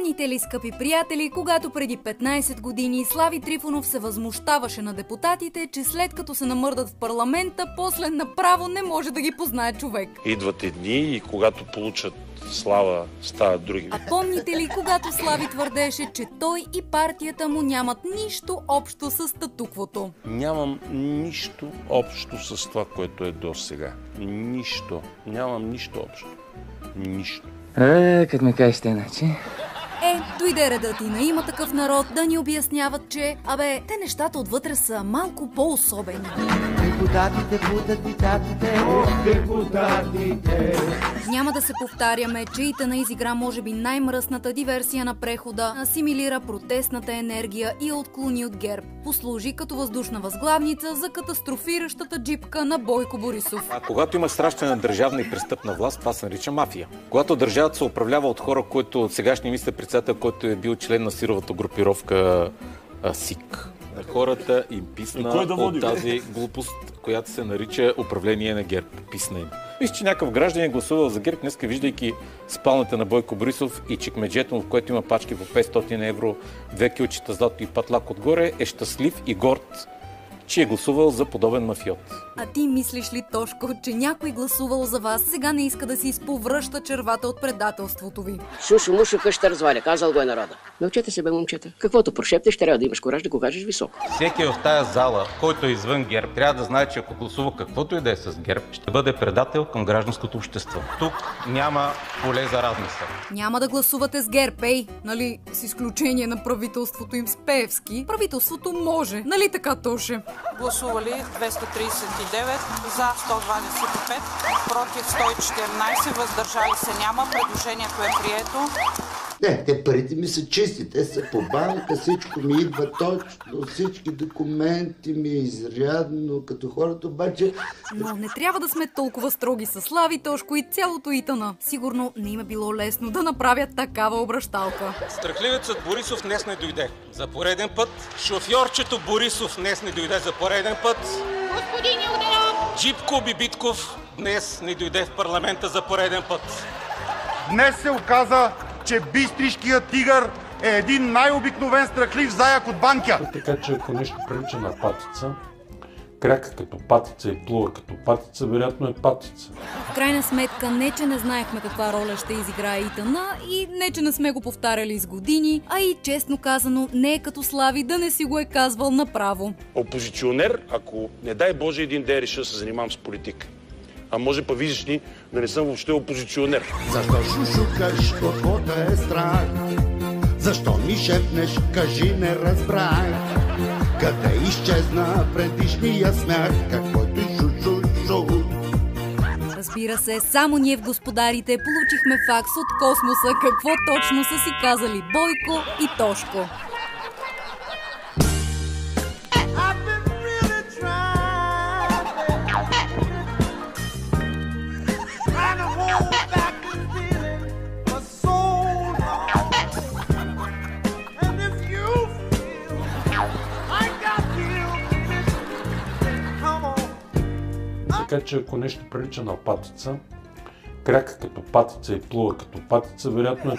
Помните ли, скъпи приятели, когато преди 15 години Слави Трифонов се възмущаваше на депутатите, че след като се намърдат в парламента, после направо не може да ги познае човек? Идват едни и когато получат слава, стават други. А помните ли, когато Слави твърдеше, че той и партията му нямат нищо общо с статуквото? Нямам нищо общо с това, което е до сега. Нищо. Нямам нищо общо. Нищо. Като ме кажете иначе. Дойде редът и на Има такъв народ да ни обясняват, че те нещата отвътре са малко по-особени. Депутатите будат диктатите. Депутатите. Няма да се повтаряме, че ИТН изигра може би най-мръсната диверсия на прехода, асимилира протестната енергия и отклони от ГЕРБ. Послужи като въздушна възглавница за катастрофиращата джипка на Бойко Борисов. А когато има сращане на държавна и престъпна власт, това се нарича мафия. Когато държавата се управлява от хора, които сегашния министър-председател, който е бил член на сировата групировка СИК. На хората им писна от тази глупост, която се нарича управление на ГЕРБ. Писна им. Мисля, че някакъв гражданин е гласувал за ГЕРБ, днеска виждайки спалната на Бойко Борисов и чекмеджето му, в което има пачки по 500 евро, 2 килчета злато и патлак отгоре, е щастлив и горд, че е гласувал за подобен мафиот. А ти мислиш ли, Тошко, че някой гласувал за вас сега не иска да си изповръща червата от предателството ви? Шушо, мушо, къща разваля, казал го е народа. Научете се, бе, момчета. Каквото прошептеш, трябва да имаш кораж да го кажеш високо. Всеки в тая зала, който е извън ГЕРБ, трябва да знае, че ако гласува каквото и да е с ГЕРБ, ще бъде предател към гражданското общество. Тук няма поле за размисъл. Няма да гласувате с ГЕРБ, нали? С изключение на правителството им с Пеевски. Правителството може, нали така, Тоше? Гласували 239, за 125, против 114, въздържали се няма. Предложението е прието. Не, те парите ми са чисти, те са по банка, всичко ми идва точно, всички документи ми е изрядно, като хората обаче... Но не трябва да сме толкова строги с Слави, Тошко и цялото ИТН. Сигурно не им е било лесно да направят такава обращалка. Страхливецът Борисов днес не дойде за пореден път. Шофьорчето Борисов днес не дойде за пореден път. Господин Йорданов! Джипко Бибитков днес не дойде в парламента за пореден път. Днес се оказа, че бистришкият тигър е един най-обикновен страхлив заяк от банка. Така че ако нещо прилича на патица, кряка като патица и плува като патица, вероятно е патица. В крайна сметка, не че не знаехме каква роля ще изиграе ИТН и не че не сме го повтаряли с години, а и честно казано, не е като Слави да не си го е казвал направо. Опозиционер, ако не дай Боже един ден реша да се занимавам с политика. А може па видиш ли да не съм въобще опозиционер. Защо шушукаш, каквото е страх? Защо ми шепнеш, кажи не разбрах? Къде изчезна предишния смях, каквото шу-шу-шу? Разбира се, само ние в Господарите получихме факс от космоса какво точно са си казали Бойко и Тошко. Така че ако нещо прилича на патица, кряка като патица и плува като патица, вероятно е